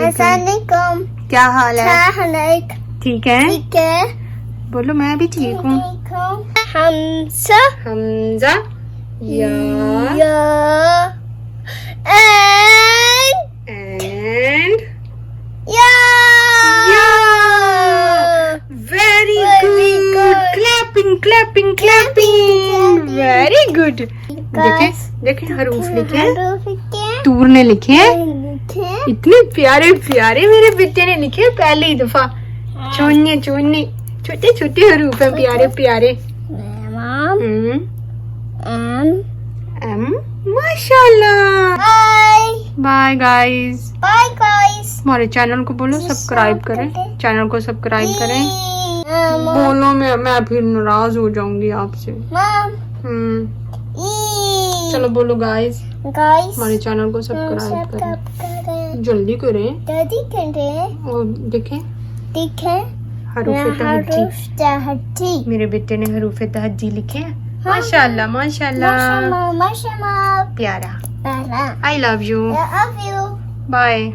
अस्सलामुअलैकुम। क्या हाल है? ठीक है? ठीक है। बोलो मैं भी ठीक हूँ। हमजा हमजा या एंड एंड या very Very good. good. Clapping clapping clapping. Very good. देखे देखे हरूफ लिखे हैं, तूर ने लिखे हैं, इतने प्यारे प्यारे मेरे बेटे ने लिखे पहली दफा। चोने चोने छोटे छोटे हरूफ है, प्यारे प्यारे। एम माशाल्लाह। Bye guys. हमारे चैनल को बोलो सब्सक्राइब करें, चैनल को सब्सक्राइब करें। बोलो मैं फिर नाराज हो जाऊंगी आपसे। चलो बोलो गाइस, हमारे चैनल को सब्सक्राइब करें, जल्दी करें और देखें हरूफ तहज्जी। मेरे बेटे ने हरूफ तहज्जी लिखे हैं। माशाल्लाह माशाल्लाह प्यारा। I love you. बाय।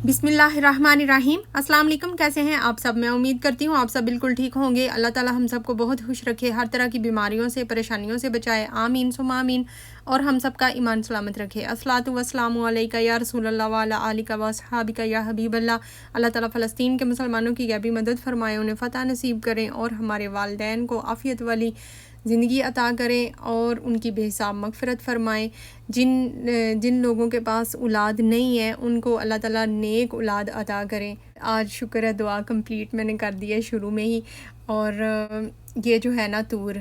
बिस्मिल्लाहिर्रहमानिर्रहीम। अस्सलाम वालेकुम। कैसे हैं आप सब? मैं उम्मीद करती हूँ आप सब बिल्कुल ठीक होंगे। अल्लाह ताला हम सबको बहुत खुश रखे, हर तरह की बीमारियों से परेशानियों से बचाए, आमीन सुम्मा आमीन। और हम सबका ईमान सलामत रखे। अस्सलातु वस्सलामु अलैका या रसूलल्लाह व अला आलिका व अस्हाबिका या हबीबल्लाह। अल्लाह ताला फ़लस्तीन के मुसलमानों की गैबी मदद फरमाए, उन्हें फ़तह नसीब करें और हमारे वालिदैन को आफ़ियत वाली ज़िंदगी अता करें और उनकी बेहिसाब मग़फ़िरत फ़रमाएँ। जिन लोगों के पास औलाद नहीं है उनको अल्लाह ताला नेक औलाद अता करें। आज शुक्र है दुआ कंप्लीट मैंने कर दी है शुरू में ही। और ये जो है ना तूर,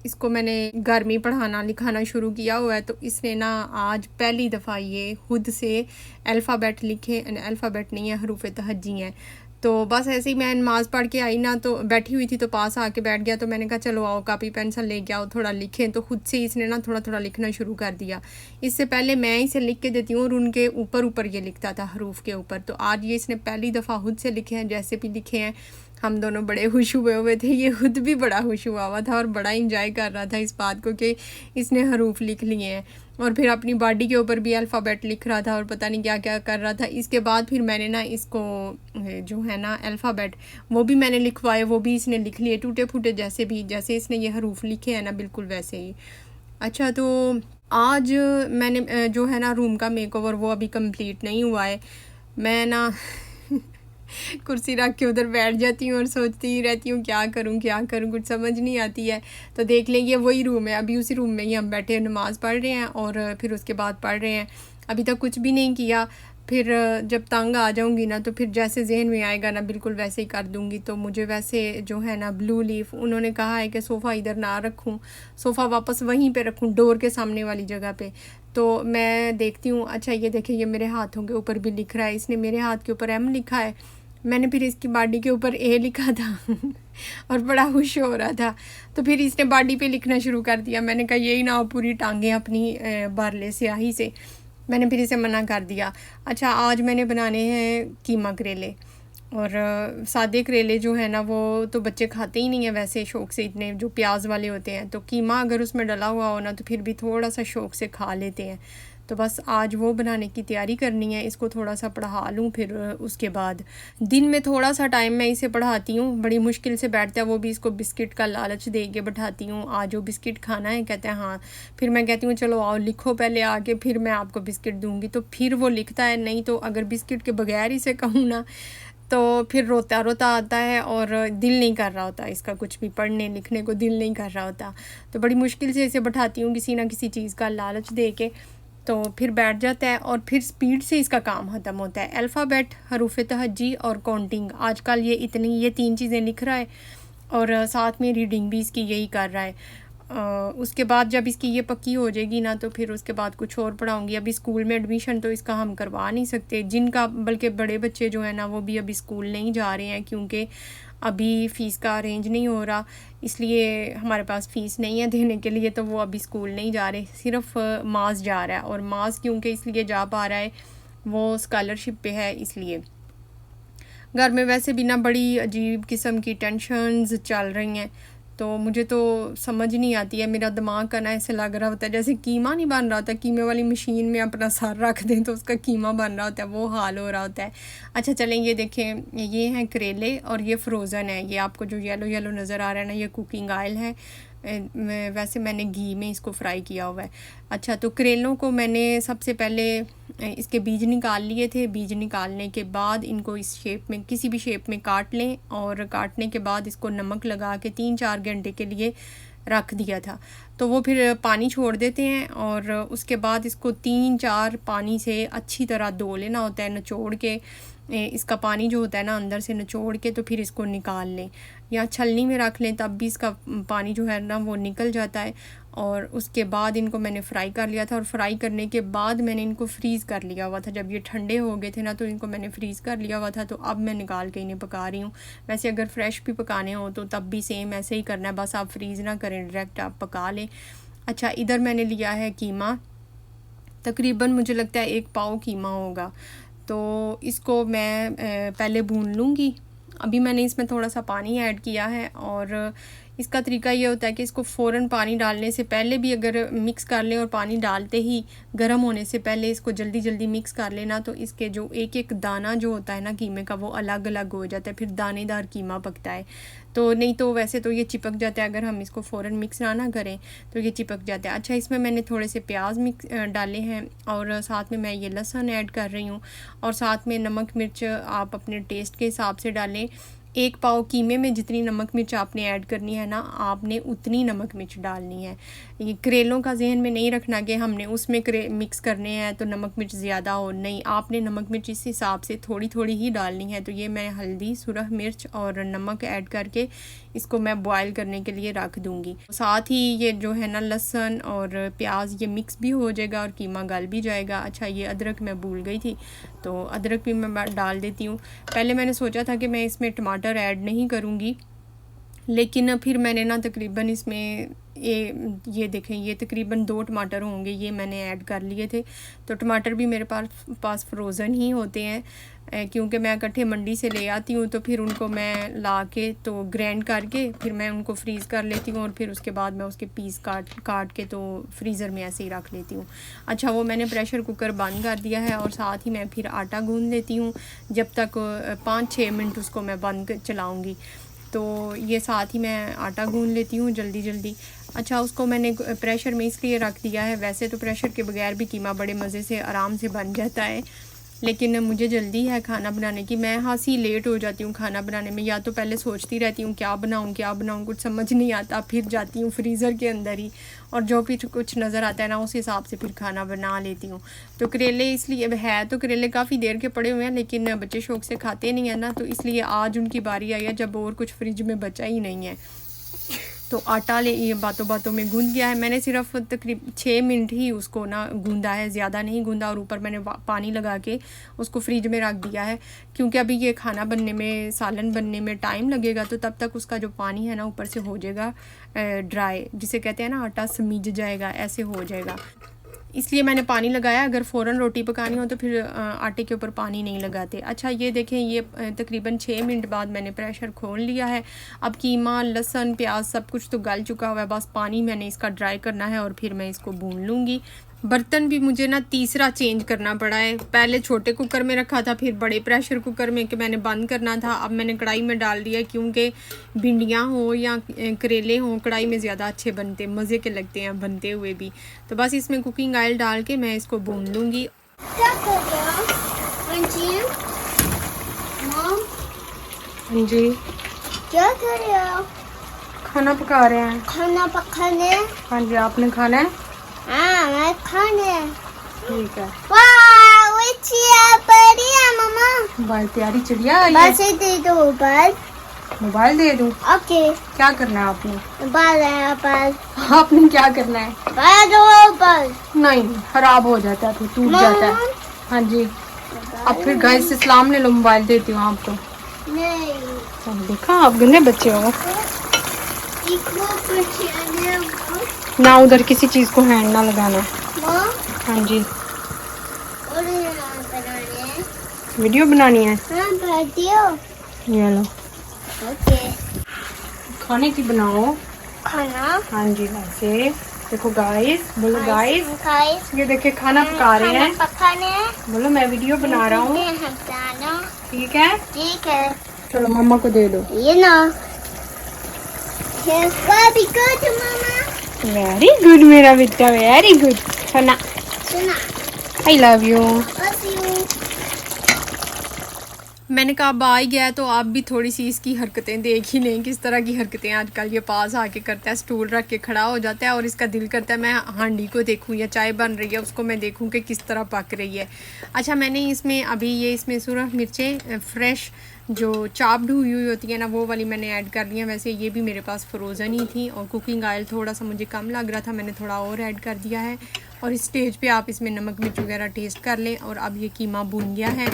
इसको मैंने घर में पढ़ाना लिखाना शुरू किया हुआ है, तो इसने ना आज पहली दफ़ा ये खुद से अल्फ़ाबेट लिखे। अल्फ़ाबेट नहीं है, हरूफ तहज्जी हैं। तो बस ऐसे ही मैं नमाज़ पढ़ के आई ना, तो बैठी हुई थी तो पास आके बैठ गया। तो मैंने कहा चलो आओ कापी पेंसिल लेके आओ थोड़ा लिखें। तो खुद से इसने ना थोड़ा थोड़ा लिखना शुरू कर दिया। इससे पहले मैं इसे लिख के देती हूँ और उनके ऊपर ऊपर ये लिखता था हरूफ के ऊपर। तो आज ये इसने पहली दफ़ा खुद से लिखे हैं, जैसे भी लिखे हैं। हम दोनों बड़े खुश हुए थे, ये खुद भी बड़ा खुश हुआ था और बड़ा इंजॉय कर रहा था इस बात को कि इसने हरूफ लिख लिए हैं। और फिर अपनी बॉडी के ऊपर भी अल्फ़ाबेट लिख रहा था और पता नहीं क्या क्या कर रहा था। इसके बाद फिर मैंने ना इसको जो है ना अल्फ़ाबेट वो भी मैंने लिखवाए, वो भी इसने लिख लिए टूटे फूटे, जैसे इसने ये हरूफ लिखे हैं ना बिल्कुल वैसे ही। अच्छा, तो आज मैंने जो है ना रूम का मेकओवर वो अभी कंप्लीट नहीं हुआ है। मैं ना कुर्सी रख के उधर बैठ जाती हूँ और सोचती ही रहती हूँ क्या करूँ कुछ समझ नहीं आती है। तो देख लेंगे वही रूम है, अभी उसी रूम में ही हम बैठे नमाज़ पढ़ रहे हैं और फिर उसके बाद पढ़ रहे हैं। अभी तक कुछ भी नहीं किया। फिर जब तंग आ जाऊँगी ना तो फिर जैसे जहन में आएगा ना बिल्कुल वैसे ही कर दूँगी। तो मुझे वैसे जो है ना ब्लू लीफ उन्होंने कहा है कि सोफ़ा इधर ना रखूँ, सोफ़ा वापस वहीं पे रखूँ डोर के सामने वाली जगह पे। तो मैं देखती हूँ। अच्छा ये देखिए, ये मेरे हाथों के ऊपर भी लिख रहा है। इसने मेरे हाथ के ऊपर एम लिखा है, मैंने फिर इसकी बॉडी के ऊपर ए लिखा था और बड़ा खुश हो रहा था। तो फिर इसने बॉडी पे लिखना शुरू कर दिया। मैंने कहा यही ना पूरी टांगें अपनी भर ले स्याही से। मैंने फिर इसे मना कर दिया। अच्छा, आज मैंने बनाने हैं कीमा करेले। और सादे करेले जो है ना वो तो बच्चे खाते ही नहीं है वैसे शौक़ से, इतने जो प्याज वाले होते हैं। तो कीमा अगर उसमें डला हुआ हो ना तो फिर भी थोड़ा सा शौक़ से खा लेते हैं। तो बस आज वो बनाने की तैयारी करनी है। इसको थोड़ा सा पढ़ा लूँ, फिर उसके बाद दिन में थोड़ा सा टाइम मैं इसे पढ़ाती हूँ। बड़ी मुश्किल से बैठता है, वो भी इसको बिस्किट का लालच दे के बैठाती हूँ। आज वो बिस्किट खाना है, कहते हैं हाँ। फिर मैं कहती हूँ चलो आओ लिखो पहले आके, फिर मैं आपको बिस्किट दूँगी। तो फिर वो लिखता है। नहीं तो अगर बिस्किट के बगैर इसे कहूँ ना तो फिर रोता रोता आता है और दिल नहीं कर रहा होता इसका, कुछ भी पढ़ने लिखने को दिल नहीं कर रहा होता। तो बड़ी मुश्किल से इसे बैठाती हूँ किसी ना किसी चीज़ का लालच दे के, तो फिर बैठ जाता है और फिर स्पीड से इसका काम ख़त्म होता है। अल्फ़ाबेट, हरूफ तहज्जी और काउंटिंग, आजकल ये 3 चीज़ें लिख रहा है और साथ में रीडिंग भी इसकी यही कर रहा है। उसके बाद जब इसकी ये पक्की हो जाएगी ना तो फिर उसके बाद कुछ और पढ़ाऊँगी। अभी स्कूल में एडमिशन तो इसका हम करवा नहीं सकते, जिनका बल्कि बड़े बच्चे जो है ना वो भी अभी स्कूल नहीं जा रहे हैं क्योंकि अभी फ़ीस का अरेंज नहीं हो रहा, इसलिए हमारे पास फ़ीस नहीं है देने के लिए। तो वो अभी स्कूल नहीं जा रहे, सिर्फ मास जा रहा है। और मास क्योंकि इसलिए जा पा रहा है, वो स्कॉलरशिप पे है इसलिए। घर में वैसे भी ना बड़ी अजीब किस्म की टेंशन्स चल रही हैं। तो मुझे तो समझ नहीं आती है, मेरा दिमाग का ना ऐसे लग रहा होता है जैसे कीमा नहीं बन रहा होता, कीमे वाली मशीन में अपना सर रख दें तो उसका कीमा बन रहा होता है, वो हाल हो रहा होता है। अच्छा चलें, ये देखें, ये हैं करेले और ये फ्रोज़न है। ये आपको जो येलो येलो नज़र आ रहा है ना, ये कुकिंग ऑयल है। वैसे मैंने घी में इसको फ्राई किया हुआ है। अच्छा, तो करेलों को मैंने सबसे पहले इसके बीज निकाल लिए थे। बीज निकालने के बाद इनको इस शेप में, किसी भी शेप में काट लें, और काटने के बाद इसको नमक लगा के 3-4 घंटे के लिए रख दिया था। तो वो फिर पानी छोड़ देते हैं और उसके बाद इसको 3-4 पानी से अच्छी तरह धो लेना होता है, निचोड़ के। इसका पानी जो होता है ना अंदर से निचोड़ के, तो फिर इसको निकाल लें या छलनी में रख लें, तब भी इसका पानी जो है ना वो निकल जाता है। और उसके बाद इनको मैंने फ्राई कर लिया था, और फ्राई करने के बाद मैंने इनको फ्रीज़ कर लिया हुआ था। जब ये ठंडे हो गए थे ना, तो इनको मैंने फ्रीज़ कर लिया हुआ था। तो अब मैं निकाल के इन्हें पका रही हूँ। वैसे अगर फ्रेश भी पकाने हो तो तब भी सेम ऐसे ही करना है, बस आप फ्रीज़ ना करें, डायरेक्ट आप पका लें। अच्छा, इधर मैंने लिया है कीमा, तकरीबन मुझे लगता है 1 पाव कीमा होगा। तो इसको मैं पहले भून लूँगी। अभी मैंने इसमें थोड़ा सा पानी ऐड किया है, और इसका तरीका ये होता है कि इसको फ़ौरन पानी डालने से पहले भी अगर मिक्स कर लें, और पानी डालते ही गर्म होने से पहले इसको जल्दी जल्दी मिक्स कर लेना, तो इसके जो एक एक दाना जो होता है ना कीमे का, वो अलग अलग हो जाता है, फिर दानेदार कीमा पकता है। तो नहीं तो वैसे तो ये चिपक जाता है, अगर हम इसको फ़ौरन मिक्स ना करें तो ये चिपक जाता है। अच्छा, इसमें मैंने थोड़े से प्याज मिक्स डाले हैं, और साथ में मैं ये लहसुन ऐड कर रही हूँ, और साथ में नमक मिर्च आप अपने टेस्ट के हिसाब से डालें। 1 पाव कीमे में जितनी नमक मिर्च आपने ऐड करनी है ना, आपने उतनी नमक मिर्च डालनी है। ये करेलों का जहन में नहीं रखना कि हमने उसमें मिक्स करने हैं तो नमक मिर्च ज़्यादा हो, नहीं, आपने नमक मिर्च इस हिसाब से थोड़ी थोड़ी ही डालनी है। तो ये मैं हल्दी, सुरख मिर्च और नमक ऐड करके इसको मैं बॉयल करने के लिए रख दूँगी। साथ ही ये जो है ना लहसुन और प्याज ये मिक्स भी हो जाएगा और कीमा गल भी जाएगा। अच्छा, ये अदरक मैं भूल गई थी, तो अदरक भी मैं डाल देती हूँ। पहले मैंने सोचा था कि मैं इसमें टमाटर ऐड नहीं करूँगी, लेकिन फिर मैंने ना तकरीबन इसमें ये देखें, ये तकरीबन 2 टमाटर होंगे, ये मैंने ऐड कर लिए थे। तो टमाटर भी मेरे पास फ्रोज़न ही होते हैं, क्योंकि मैं इकट्ठे मंडी से ले आती हूँ, तो फिर उनको मैं ला के तो ग्राइंड करके फिर मैं उनको फ्रीज़ कर लेती हूँ, और फिर उसके बाद मैं उसके पीस काट के तो फ्रीज़र में ऐसे ही रख लेती हूँ। अच्छा, वो मैंने प्रेशर कुकर बंद कर दिया है, और साथ ही मैं फिर आटा गूँध लेती हूँ, जब तक 5-6 मिनट उसको मैं बंद चलाऊँगी। तो ये साथ ही मैं आटा गूँध लेती हूँ जल्दी जल्दी। अच्छा, उसको मैंने प्रेशर में इसलिए रख दिया है, वैसे तो प्रेशर के बगैर भी कीमा बड़े मज़े से आराम से बन जाता है, लेकिन मुझे जल्दी है खाना बनाने की। मैं हाँसी लेट हो जाती हूँ खाना बनाने में, या तो पहले सोचती रहती हूँ क्या बनाऊँ, कुछ समझ नहीं आता, फिर जाती हूँ फ्रीज़र के अंदर ही, और जो भी कुछ नज़र आता है ना उस हिसाब से फिर खाना बना लेती हूँ। तो करेले इसलिए है, तो करेले काफ़ी देर के पड़े हुए हैं, लेकिन बच्चे शौक से खाते नहीं है ना, तो इसलिए आज उनकी बारी आई है जब और कुछ फ्रिज में बचा ही नहीं है। तो आटा ये बातों बातों में गूंद गया है। मैंने सिर्फ तकरीबन 6 मिनट ही उसको ना गूंदा है, ज़्यादा नहीं गूंदा, और ऊपर मैंने पानी लगा के उसको फ्रिज में रख दिया है, क्योंकि अभी ये खाना बनने में, सालन बनने में टाइम लगेगा, तो तब तक उसका जो पानी है ना ऊपर से हो जाएगा ड्राई, जिसे कहते हैं ना आटा समीज जाएगा, ऐसे हो जाएगा। इसलिए मैंने पानी लगाया। अगर फ़ौरन रोटी पकानी हो तो फिर आटे के ऊपर पानी नहीं लगाते। अच्छा, ये देखें, ये तकरीबन 6 मिनट बाद मैंने प्रेशर खोल लिया है। अब कीमा, लहसुन, प्याज सब कुछ तो गल चुका हुआ है, बस पानी मैंने इसका ड्राई करना है, और फिर मैं इसको भून लूँगी। बर्तन भी मुझे ना तीसरा चेंज करना पड़ा है, पहले छोटे कुकर में रखा था, फिर बड़े प्रेशर कुकर में कि मैंने बंद करना था, अब मैंने कढ़ाई में डाल दिया, क्योंकि भिंडियाँ हो या करेले हों, कढ़ाई में ज़्यादा अच्छे बनते, मज़े के लगते हैं बनते हुए भी। तो बस इसमें कुकिंग ऑयल डाल के मैं इसको भून लूँगी। क्या कर रहे हो मॉम? जी, क्या कर रहे हो? खाना पका रहे हैं। खाना पकाने? हाँ जी, आपने खाना है? हाँ, मैं खाने। ठीक है। वाह, वो चिड़िया परी है मम्मा। बहुत प्यारी चिड़िया आई है। बस दे दो मोबाइल दे दूँ? ओके। क्या करना है आपने? आपने क्या करना है? नहीं, खराब हो जाता है, फिर टूट जाता है। हाँ जी, अब फिर गाइस से सलाम ले लो, मोबाइल देती हूँ आपको। नहीं, देखा, आप गंदे बच्चे हो इसको ना, उधर किसी चीज को हैंड ना लगाना। हाँ जी, वीडियो बनानी है। हाँ, ये लो, ओके। खाने की बनाओ। खाना। हाँ जी, वैसे देखो गाइस, बोलो गाइस, गाइस ये देखिए खाना पका रहे हैं। पकाने। बोलो मैं वीडियो बना रहा हूँ। ठीक है, ठीक है, चलो मम्मा को दे दो। ये ना very good mama। Very good मेरा बेटा, वेरी गुड। सोना, सुना, I love you. love you। मैंने कहा अब आ ही गया तो आप भी थोड़ी सी इसकी हरकतें देख ही लें, किस तरह की हरकतें आजकल ये पास आके करता है, स्टूल रख के खड़ा हो जाता है और इसका दिल करता है मैं हांडी को देखूं या चाय बन रही है उसको मैं देखूं कि किस तरह पक रही है। अच्छा, मैंने इसमें अभी ये इसमें सूरज मिर्चें फ्रेश जो चाप्ड हुई होती है ना वो वाली मैंने ऐड कर दी है। वैसे ये भी मेरे पास फ्रोज़न ही थी और कुकिंग ऑयल थोड़ा सा मुझे कम लग रहा था, मैंने थोड़ा और ऐड कर दिया है। और इस स्टेज पे आप इसमें नमक मिर्च वगैरह टेस्ट कर लें। और अब ये कीमा भुन गया है।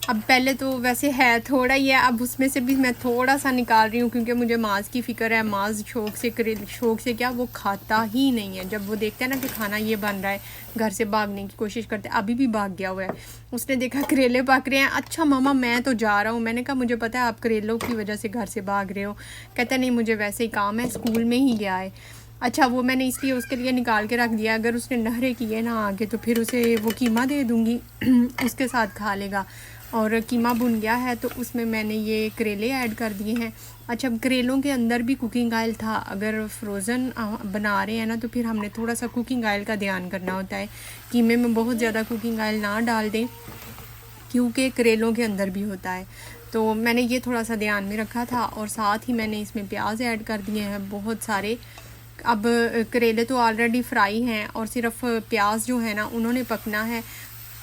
अब पहले तो वैसे है थोड़ा ही है, अब उसमें से भी मैं थोड़ा सा निकाल रही हूँ क्योंकि मुझे माज की फ़िक्र है। माज शौक से क्या वो खाता ही नहीं है। जब वो देखता है ना कि खाना ये बन रहा है घर से भागने की कोशिश करते हैं। अभी भी भाग गया हुआ है, उसने देखा करेले पक रहे हैं। अच्छा मामा मैं तो जा रहा हूँ। मैंने कहा मुझे पता है आप करेलों की वजह से घर से भाग रहे हो। कहता नहीं मुझे वैसे ही काम है, स्कूल में ही गया है। अच्छा, वो मैंने इसलिए उसके लिए निकाल के रख दिया, अगर उसने नहरे किए ना आगे तो फिर उसे वो कीमा दे दूँगी उसके साथ खा लेगा। और कीमा भुन गया है तो उसमें मैंने ये करेले ऐड कर दिए हैं। अच्छा, करेलों के अंदर भी कुकिंग ऑयल था। अगर फ्रोज़न बना रहे हैं ना तो फिर हमने थोड़ा सा कुकिंग ऑयल का ध्यान करना होता है। कीमे में बहुत ज़्यादा कुकिंग ऑयल ना डाल दें क्योंकि करेलों के अंदर भी होता है। तो मैंने ये थोड़ा सा ध्यान में रखा था। और साथ ही मैंने इसमें प्याज ऐड कर दिए हैं बहुत सारे। अब करेले तो ऑलरेडी फ्राई हैं और सिर्फ प्याज जो है ना उन्होंने पकना है।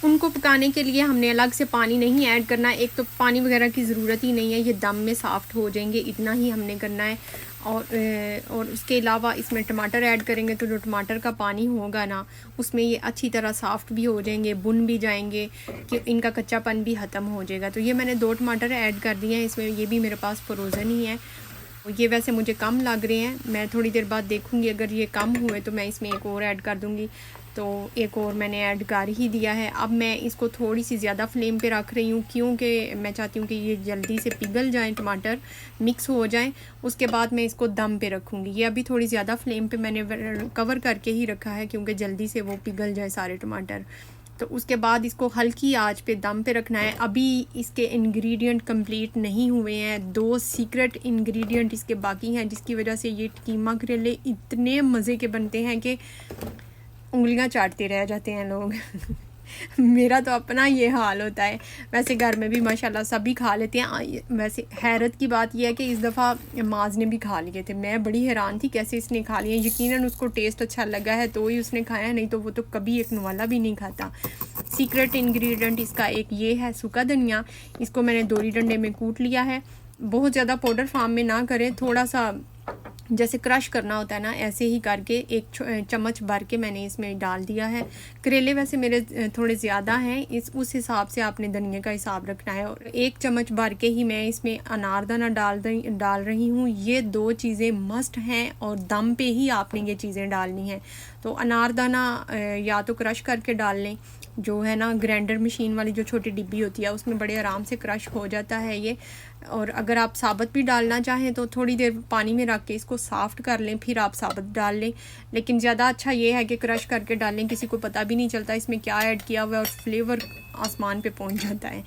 उनको पकाने के लिए हमने अलग से पानी नहीं ऐड करना। एक तो पानी वगैरह की ज़रूरत ही नहीं है, ये दम में सॉफ्ट हो जाएंगे, इतना ही हमने करना है। और उसके अलावा इसमें टमाटर ऐड करेंगे तो जो टमाटर का पानी होगा ना उसमें ये अच्छी तरह सॉफ्ट भी हो जाएंगे, बुन भी जाएंगे कि इनका कच्चापन भी ख़त्म हो जाएगा। तो ये मैंने 2 टमाटर ऐड कर दिए हैं इसमें। ये भी मेरे पास फ्रोज़न ही है। ये वैसे मुझे कम लग रहे हैं, मैं थोड़ी देर बाद देखूंगी अगर ये कम हुए तो मैं इसमें एक और ऐड कर दूंगी। तो एक और मैंने ऐड कर ही दिया है। अब मैं इसको थोड़ी सी ज़्यादा फ्लेम पे रख रही हूँ क्योंकि मैं चाहती हूँ कि ये जल्दी से पिघल जाएं, टमाटर मिक्स हो जाएं। उसके बाद मैं इसको दम पे रखूँगी। ये अभी थोड़ी ज़्यादा फ्लेम पे मैंने कवर करके ही रखा है क्योंकि जल्दी से वो पिघल जाए सारे टमाटर। तो उसके बाद इसको हल्की आंच पे दम पे रखना है। अभी इसके इंग्रेडिएंट कंप्लीट नहीं हुए हैं, 2 सीक्रेट इंग्रेडिएंट इसके बाकी हैं जिसकी वजह से ये कीमा करेले इतने मज़े के बनते हैं कि उंगलियां चाटते रह जाते हैं लोग मेरा तो अपना ये हाल होता है। वैसे घर में भी माशाल्लाह सभी खा लेते हैं। वैसे हैरत की बात यह है कि इस दफ़ा माज ने भी खा लिए थे। मैं बड़ी हैरान थी कैसे इसने खा लिए। यकीनन उसको टेस्ट अच्छा लगा है तो ही उसने खाया, नहीं तो वो तो कभी एक नवाला भी नहीं खाता। सीक्रेट इंग्रेडिएंट इसका एक ये है सूखा धनिया। इसको मैंने 2 डंडे में कूट लिया है। बहुत ज़्यादा पाउडर फॉर्म में ना करें, थोड़ा सा जैसे क्रश करना होता है ना ऐसे ही करके 1 चम्मच भर के मैंने इसमें डाल दिया है। करेले वैसे मेरे थोड़े ज़्यादा हैं, उस हिसाब से आपने धनिया का हिसाब रखना है। और 1 चम्मच भर के ही मैं इसमें अनारदाना डाल रही हूँ। ये 2 चीज़ें मस्ट हैं और दम पे ही आपने ये चीज़ें डालनी हैं। तो अनारदाना या तो क्रश करके डाल लें, जो है ना ग्राइंडर मशीन वाली जो छोटी डिब्बी होती है उसमें बड़े आराम से क्रश हो जाता है ये। और अगर आप साबुत भी डालना चाहें तो थोड़ी देर पानी में रख के इसको सॉफ्ट कर लें फिर आप साबुत डाल लें। लेकिन ज़्यादा अच्छा ये है कि क्रश करके डालें, किसी को पता भी नहीं चलता इसमें क्या ऐड किया हुआ है और फ्लेवर आसमान पे पहुंच जाता है।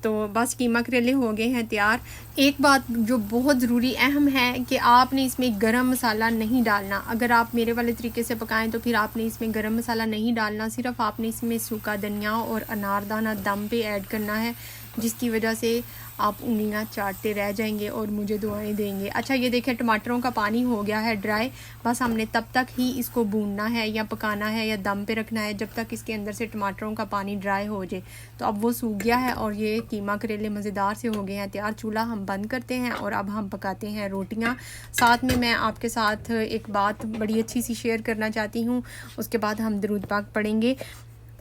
तो बस कीमा करेले हो गए हैं तैयार। एक बात जो बहुत ज़रूरी अहम है कि आपने इसमें गरम मसाला नहीं डालना। अगर आप मेरे वाले तरीके से पकाएं तो फिर आपने इसमें गरम मसाला नहीं डालना, सिर्फ आपने इसमें सूखा धनिया और अनारदाना दम पे ऐड करना है, जिसकी वजह से आप उंगलियां चाटते रह जाएंगे और मुझे दुआएं देंगे। अच्छा, ये देखिए टमाटरों का पानी हो गया है ड्राई। बस हमने तब तक ही इसको भूनना है या पकाना है या दम पे रखना है जब तक इसके अंदर से टमाटरों का पानी ड्राई हो जाए। तो अब वो सूख गया है और ये कीमा करेले मज़ेदार से हो गए हैं तैयार। चूल्हा हम बंद करते हैं और अब हम पकाते हैं रोटियाँ। साथ में मैं आपके साथ एक बात बड़ी अच्छी सी शेयर करना चाहती हूँ, उसके बाद हम दरूद पाक पढ़ेंगे।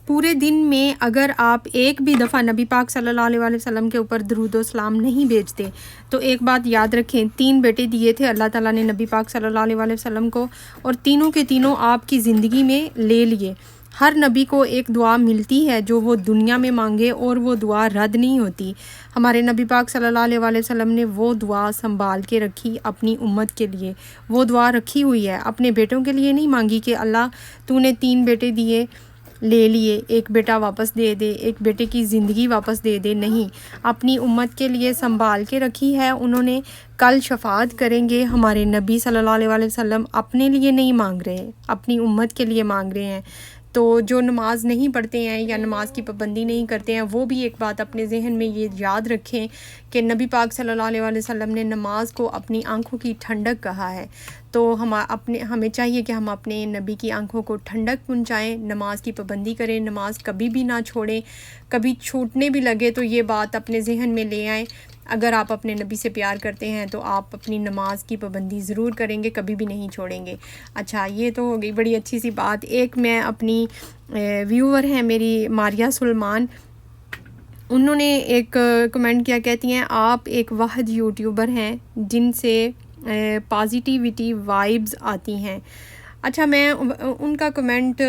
पूरे दिन में अगर आप एक भी दफ़ा नबी पाक सल्लल्लाहु अलैहि वसल्लम के ऊपर दरूद व सलाम नहीं भेजते तो एक बात याद रखें, 3 बेटे दिए थे अल्लाह ताला ने नबी पाक सल्लल्लाहु अलैहि वसल्लम को और तीनों के तीनों आपकी ज़िंदगी में ले लिए। हर नबी को एक दुआ मिलती है जो वो दुनिया में मांगे और वो दुआ रद्द नहीं होती। हमारे नबी पाक सल्लल्लाहु अलैहि वसल्लम ने वो दुआ संभाल के रखी अपनी उम्मत के लिए। वो दुआ रखी हुई है, अपने बेटों के लिए नहीं मांगी कि अल्लाह तूने 3 बेटे दिए, ले लिए, एक बेटा वापस दे दे, एक बेटे की ज़िंदगी वापस दे दे। नहीं, अपनी उम्मत के लिए संभाल के रखी है उन्होंने। कल शफाअत करेंगे हमारे नबी सल्लल्लाहु अलैहि वसल्लम अपने लिए नहीं मांग रहे, अपनी उम्मत के लिए मांग रहे हैं। तो जो नमाज नहीं पढ़ते हैं या नमाज की पाबंदी नहीं करते हैं, वो भी एक बात अपने जहन में ये याद रखें कि नबी पाक सल्लल्लाहु अलैहि वसल्लम ने नमाज को अपनी आंखों की ठंडक कहा है। तो हमें चाहिए कि हम अपने नबी की आंखों को ठंडक पहुँचाएँ, नमाज की पाबंदी करें, नमाज कभी भी ना छोड़ें। कभी छूटने भी लगे तो ये बात अपने जहन में ले आएँ, अगर आप अपने नबी से प्यार करते हैं तो आप अपनी नमाज की पाबंदी ज़रूर करेंगे, कभी भी नहीं छोड़ेंगे। अच्छा, ये तो हो गई बड़ी अच्छी सी बात। एक मैं अपनी व्यूअर हैं मेरी मारिया सुलेमान, उन्होंने एक कमेंट किया, कहती हैं आप एक वाहिद यूट्यूबर हैं जिनसे पॉजिटिविटी वाइब्स आती हैं। अच्छा, मैं उनका कमेंट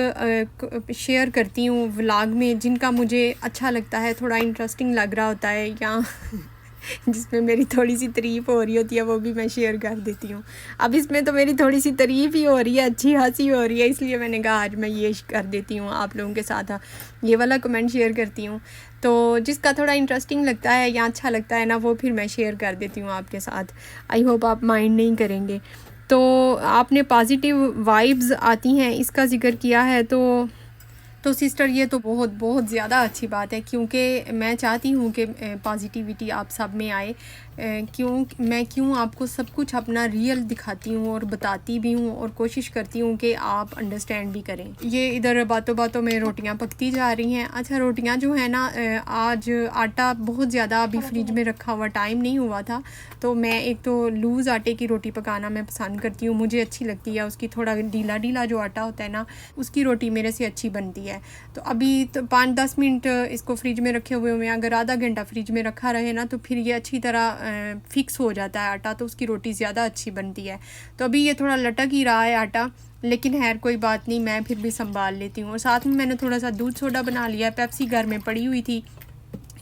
शेयर करती हूँ व्लॉग में जिनका मुझे अच्छा लगता है, थोड़ा इंटरेस्टिंग लग रहा होता है या जिसमें मेरी थोड़ी सी तारीफ़ हो रही होती है, वो भी मैं शेयर कर देती हूँ। अब इसमें तो मेरी थोड़ी सी तारीफ़ ही हो रही है, अच्छी हंसी हो रही है, इसलिए मैंने कहा आज मैं ये कर देती हूँ आप लोगों के साथ, ये वाला कमेंट शेयर करती हूँ। तो जिसका थोड़ा इंटरेस्टिंग लगता है या अच्छा लगता है ना, वो फिर मैं शेयर कर देती हूँ आपके साथ। आई होप आप माइंड नहीं करेंगे। तो आपने पॉजिटिव वाइब्स आती हैं इसका जिक्र किया है, तो सिस्टर ये तो बहुत बहुत ज़्यादा अच्छी बात है, क्योंकि मैं चाहती हूँ कि पॉजिटिविटी आप सब में आए। क्यों आपको सब कुछ अपना रियल दिखाती हूँ और बताती भी हूँ और कोशिश करती हूँ कि आप अंडरस्टैंड भी करें। ये इधर बातों बातों में रोटियाँ पकती जा रही हैं। अच्छा, रोटियाँ जो है ना, आज आटा बहुत ज़्यादा अभी फ्रिज में रखा हुआ, टाइम नहीं हुआ था, तो मैं एक तो लूज़ आटे की रोटी पकाना मैं पसंद करती हूँ, मुझे अच्छी लगती है। उसकी थोड़ा ढीला ढीला जो आटा होता है ना, उसकी रोटी मेरे से अच्छी बनती है। तो अभी तो 5-10 मिनट इसको फ्रिज में रखे हुए हैं, अगर आधा घंटा फ्रिज में रखा रहे ना तो फिर ये अच्छी तरह फिक्स हो जाता है आटा, तो उसकी रोटी ज़्यादा अच्छी बनती है। तो अभी ये थोड़ा लटक ही रहा है आटा, लेकिन खैर कोई बात नहीं, मैं फिर भी संभाल लेती हूँ। और साथ में मैंने थोड़ा सा दूध सोडा बना लिया, पेप्सी घर में पड़ी हुई थी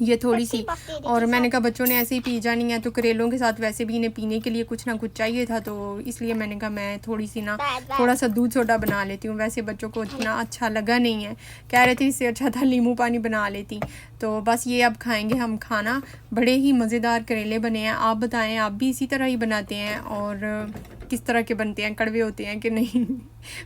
ये थोड़ी सी, और मैंने कहा बच्चों ने ऐसे ही पी जानी है, तो करेलों के साथ वैसे भी इन्हें पीने के लिए कुछ ना कुछ चाहिए था, तो इसलिए मैंने कहा मैं थोड़ा सा दूध सोडा बना लेती हूँ। वैसे बच्चों को इतना अच्छा लगा नहीं है, कह रहे थे इससे अच्छा था नींबू पानी बना लेती। तो बस ये अब खाएंगे हम खाना। बड़े ही मज़ेदार करेले बने हैं। आप बताएं, आप भी इसी तरह ही बनाते हैं और किस तरह के बनते हैं, कड़वे होते हैं कि नहीं?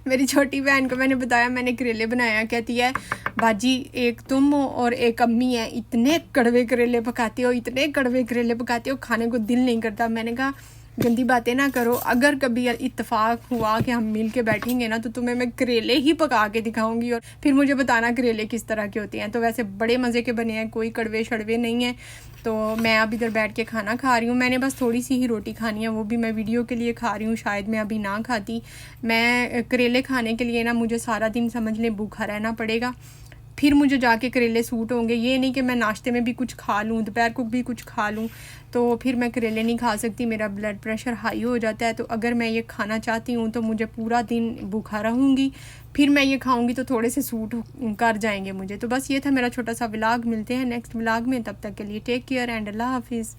मेरी छोटी बहन को मैंने बताया मैंने करेले बनाया, कहती है बाजी एक तुम हो और एक अम्मी है, इतने कड़वे करेले पकाते हो, इतने कड़वे करेले पकाते हो, खाने को दिल नहीं करता। मैंने कहा गंदी बातें ना करो, अगर कभी इत्तेफाक हुआ कि हम मिल के बैठेंगे ना तो तुम्हें मैं करेले ही पका के दिखाऊंगी और फिर मुझे बताना करेले किस तरह के होते हैं। तो वैसे बड़े मज़े के बने हैं, कोई कड़वे शड़वे नहीं है। तो मैं अब इधर बैठ के खाना खा रही हूँ। मैंने बस थोड़ी सी ही रोटी खानी है, वो भी मैं वीडियो के लिए खा रही हूँ, शायद मैं अभी ना खाती। मैं करेले खाने के लिए ना मुझे सारा दिन समझ लें भूखा रहना पड़ेगा, फिर मुझे जाके करेले सूट होंगे। ये नहीं कि मैं नाश्ते में भी कुछ खा लूँ, दोपहर को भी कुछ खा लूँ, तो फिर मैं करेले नहीं खा सकती, मेरा ब्लड प्रेशर हाई हो जाता है। तो अगर मैं ये खाना चाहती हूँ तो मुझे पूरा दिन भूखा रहूँगी, फिर मैं ये खाऊँगी तो थोड़े से सूट कर जाएंगे मुझे। तो बस ये था मेरा छोटा सा व्लॉग। मिलते हैं नेक्स्ट व्लॉग में, तब तक के लिए टेक केयर एंड अल्लाह हाफिज़।